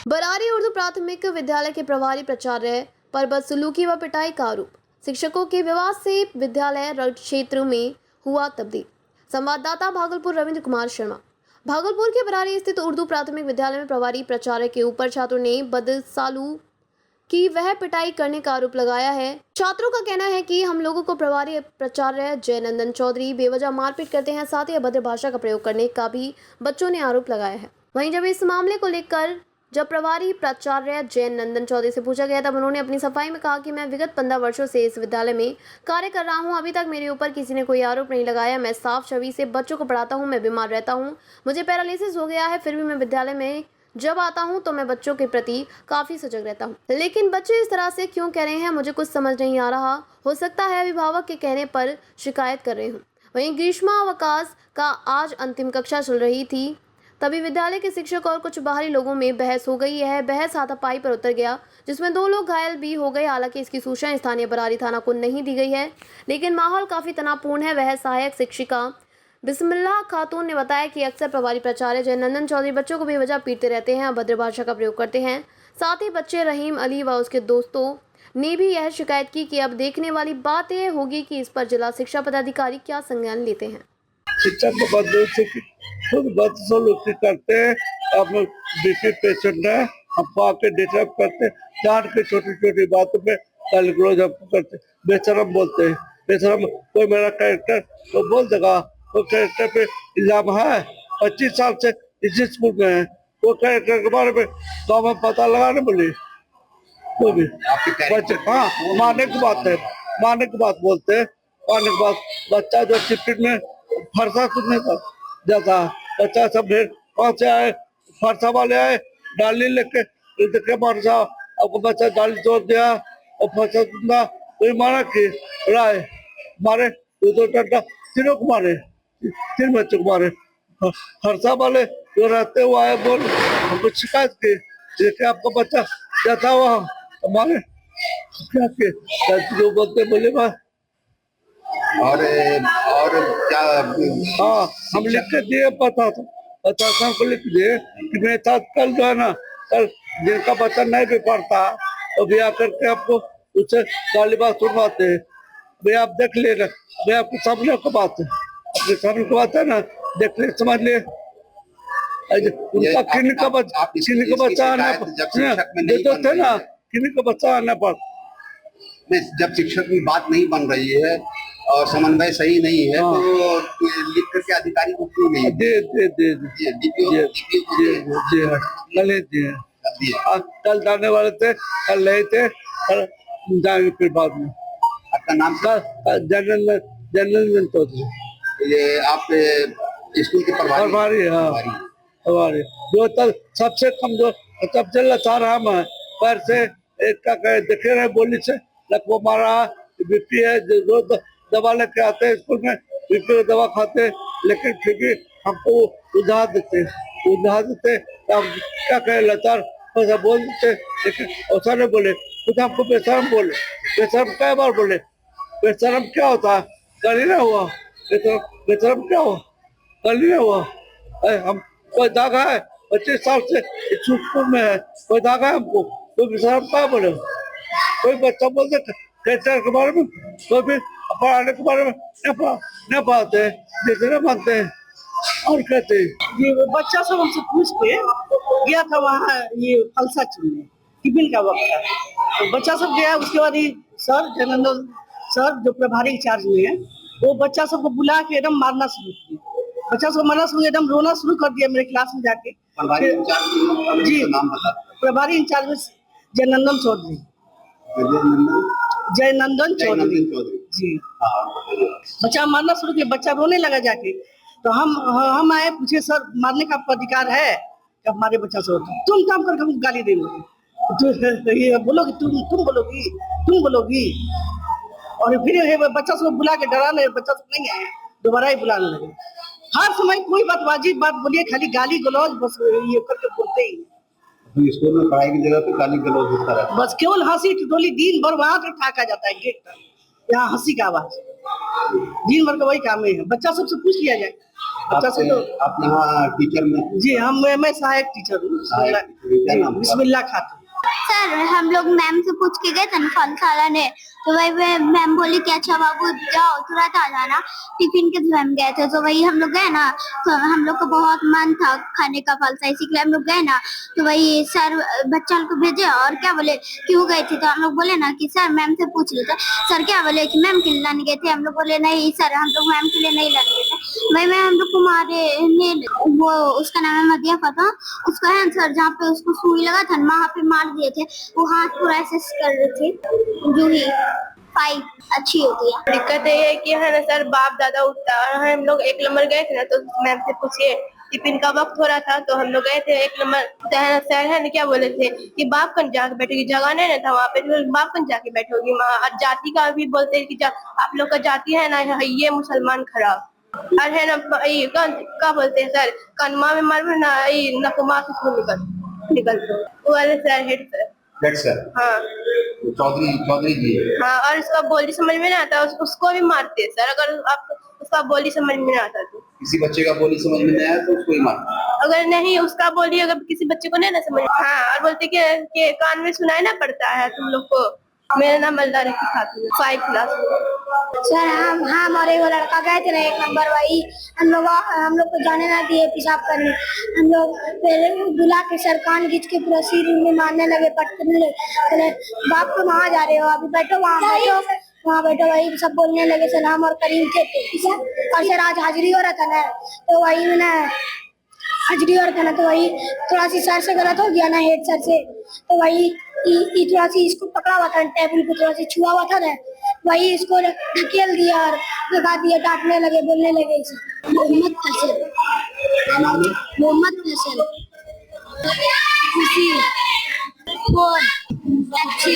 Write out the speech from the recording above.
बरारी उर्दू प्राथमिक विद्यालय के प्रभारी प्राचार्य पर बदसलूकी व पिटाई का आरोप। शिक्षकों के विवाद से विद्यालय रड क्षेत्र में हुआ तब्दील। संवाददाता भागलपुर रविंद्र कुमार शर्मा। भागलपुर के बरारी स्थित उर्दू प्राथमिक विद्यालय में प्रभारी प्राचार्य के ऊपर छात्रों ने बदसलूकी की वह पिटाई करने का आरोप लगाया है। छात्रों का कहना है कि हम लोगों को प्रभारी प्राचार्य जयनंदन चौधरी बेवजह मारपीट करते हैं, साथ ही अभद्र भाषा का प्रयोग करने का भी बच्चों ने आरोप लगाया है। वहीं जब इस मामले को लेकर प्रभारी प्राचार्य जयनंदन चौधरी से पूछा गया तब उन्होंने अपनी सफाई में कहा कि मैं विगत 15 वर्षों से इस विद्यालय में कार्य कर रहा हूं, अभी तक मेरे ऊपर किसी ने कोई आरोप नहीं लगाया। मैं साफ छवि से बच्चों को पढ़ाता हूं, मैं बीमार रहता हूं, मुझे पैरालिसिस हो गया है, फिर भी मैं विद्यालय में जब आता हूं तो मैं बच्चों के प्रति काफी सजग रहता हूं। लेकिन बच्चे इस तरह से क्यों कह रहे हैं, मुझे कुछ समझ नहीं आ रहा। हो सकता है अभिभावक के कहने पर शिकायत कर रहे हूं। वहीं ग्रीष्मावकाश का आज अंतिम कक्षा चल रही थी, तभी विद्यालय के शिक्षक और कुछ बाहरी लोगों में बहस हो गई है। बहस हाथापाई पर उतर गया, जिसमें 2 लोग घायल भी हो गए। हालांकि इसकी सूचना स्थानीय बरारी थाना को नहीं दी गई है, लेकिन माहौल काफी तनावपूर्ण है। वह सहायक शिक्षिका बिस्मिल्लाह खातून ने बताया कि अक्सर प्रभारी प्राचार्य जयनंदन चौधरी बच्चों को बेवजह पीटते रहते हैं, अभद्र भाषा का प्रयोग करते हैं। साथ ही बच्चे रहीम अली व उसके दोस्तों ने भी यह शिकायत की कि अब देखने वाली बात यह होगी कि इस पर जिला शिक्षा पदाधिकारी क्या संज्ञान लेते हैं। शिक्षक को खुद बदसलूकी करते हैं। अब बीपी पेशेंट है, हमको आके डिस्टर्ब करते, जान के छोटी छोटी बातों पे गाली गलौज हमको करते, बेशरम बोलते हैं। बेशरम कोई मेरा कैरेक्टर तो बोल देगा, वो कैरेक्टर पे इल्जाम है। 25 साल से इसी स्कूल में है, वो कैरेक्टर के बारे में गाँव में पता लगाने बोले वो भी बच्चे हाँ मारने की बात है, मारने की बात बोलते हैं। मारने की बात बच्चा जो टिफिन में फरसा कुछ नहीं जाता, बच्चा सब ढेर कहाँ से आए, फरसा वाले आए डाली लेके देखे फरसा, आपको बच्चा डाली तोड़ दिया और फरसा दूंगा कोई मारा कि राय मारे 2 डंडा, तीनों को मारे, 3 बच्चों को मारे। फरसा वाले जो रहते हुए आए बोल हमको शिकायत की, देखे आपका बच्चा जाता हुआ हमारे क्या के जो बोलते बोले भाई और क्या हाँ हम लिख के दिए पता को लिख दिए कि मेरे साथ कल जो है ना, कल जिनका बच्चा नहीं भी पढ़ता तो भी आकर के आपको उससे गाली बात सुनवाते हैं। भैया आप देख ले, भैया आपके सामने को बात है, अपने सामने को बात है ना, देख ले समझ ले। उनका किन्हीं का बच्चा आना जो थे ना, किन्हीं का बच्चा आना पर जब शिक्षक की बात नहीं बन रही है और समन्वय सही नहीं है तो लिख करके अधिकारी को क्यों नहीं कल जाने वाले थे, कल नहीं थे, कल जाएंगे फिर बाद में। आपका नाम जयनंदन चौधरी। ये आप स्कूल के प्रभारी हमारे जो तक सबसे कमजोर सबसे लाचार हम है। पैर से एक का देखे रहे बोली से लकवा मारा, बीपी है, रोज दवा लेके आते हैं स्कूल में, बीपी की दवा खाते, लेकिन फिर भी हमको उधार देते तो हम क्या कहें, लाचार ऐसा बोल देते, लेकिन ऐसा नहीं बोले। कुछ हमको बेशरम बोले, बेशरम कई बार बोले। बेशरम क्या होता है, कल ही ना हुआ। बेशरम क्या हुआ, कल ही ना हुआ। हम कोई दागा है 25 साल से इस स्कूल में है, कोई दागा है हमको, कोई बेशरम क्या बोले। कोई बच्चा बोलते कैरियर के बारे में, कोई भी पढ़ाने के बारे में नहीं पढ़ाते, जैसे नहीं मानते हैं और कहते हैं। ये बच्चा सब हमसे पूछ के गया था वहाँ, ये फलसा चुनने टिफिन का वक्त था, तो बच्चा सब गया। उसके बाद ही सर जयनंदन सर जो प्रभारी इंचार्ज में है, वो बच्चा सबको बुला के एकदम मारना शुरू किया। बच्चा सबको मारना शुरू, एकदम रोना शुरू कर दिया मेरे क्लास में जाके। जी प्रभारी इंचार्ज में जयनंदन चौधरी जी। बच्चा मारना शुरू किया, बच्चा रोने लगा जाके। तो हम आए, पूछे सर मारने का आपको अधिकार है? जब हमारे बच्चा से तुम काम करके हमको गाली दे लगे, ये बोलोगी तुम बोलोगी। और फिर बच्चा सब बुला के डराने, बच्चा सब नहीं आया, दोबारा ही बुलाने लगे। हर समय कोई बात वाजिब बात बोलिए, खाली गाली गलौज बस ये करके बोलते ही। स्कूल में पढ़ाई की जगह पे गाली गलौज होता रहता है, बस केवल हंसी ठिठोली दिन भर वहां तक ठाका जाता है गेट तक, यहाँ हंसी का आवाज। दिन भर का वही काम है, बच्चा सबसे पूछ लिया जाए, बच्चा से तो। आप यहाँ टीचर में जी मैं सहायक टीचर हूँ, क्या नाम है? बिस्मिल्लाह खातून। सर हम लोग मैम से पूछ के गए थे ना फलशाला ने, तो वही मैम बोली कि अच्छा बाबू जाओ तुरंत आ जाना, टिफिन के समय हम गए थे। तो वही हम लोग गए ना, तो हम लोग को बहुत मन था खाने का फलसा, इसी के लिए हम लोग गए ना। तो वही सर बच्चा को भेजे और क्या बोले क्यों गए थे, तो हम लोग बोले ना कि सर मैम से पूछ रहे थे। सर क्या बोले कि मैम के लिए लाने गए थे, हम लोग बोले नहीं सर हम लोग मैम के लिए नहीं लाने गए थे। वही मैम हम लोग को मारे ने, वो उसका नाम है मदिया फता, उसका है सर जहाँ पे उसको सुई लगा था वहाँ पे मार दिए थे, वो हाथ पूरा ऐसे कर रहे थे, जूही फाइट अच्छी होती है। दिक्कत ये है कि है ना सर बाप दादा उठता है, हम लोग 1 नंबर गए थे ना, तो मैम से पूछिए टिफिन का वक्त हो रहा था, तो हम लोग गए थे 1 नंबर, तो है ना सर है ना क्या बोले थे कि बाप कन जाके बैठोगी, जगह नहीं था वहाँ पे, तो बाप कन जाके बैठोगी वहाँ। और जाति का भी बोलते हैं कि आप लोग का जाति है ना ये मुसलमान खराब, और है ना क्या बोलते हैं सर कनमा में मार ना नकुमा से खून निकल वो वाले सर हेड सर। हाँ चौधरी जी। हाँ, और उसका बोली समझ में नहीं आता, उसको भी मारते हैं सर, अगर आप उसका बोली समझ में नहीं आता तो। किसी बच्चे का बोली समझ में नहीं आया तो उसको ही मारते। अगर नहीं उसका बोली अगर किसी बच्चे को नहीं ना समझ, हाँ, और बोलते कि कान में सुनाई ना पड़ता है तुम लोग को। मेरा नाम मलदारी की खातून है, 5 क्लास। सर हम और एक लड़का गए थे ना 1 नंबर, वही हम लोग को जाने ना दिए पेशाब करने। हम लोग पहले बुला के सर कान खींच के पूरा सिर में मारने लगे, पटकने लगे, बोले बाप को वहाँ जा रहे हो, अभी बैठो वहाँ बैठो, वही सब बोलने लगे। सलाम और करीम थे और सर आज हाजिरी हो रहा था ना, तो वही में ना हाजिरी और था ना, तो वही थोड़ा सी सर से गलत हो गया ना, हेड सर से, तो वही थोड़ा सी इसको पकड़ा हुआ था टेबल पे, थोड़ा सी छुआ हुआ था ना, वही इसको ढकेल दिया और लगा दिया, डांटने लगे, बोलने लगे इसे। मोहम्मद फैसल खुशी, फोन, अच्छी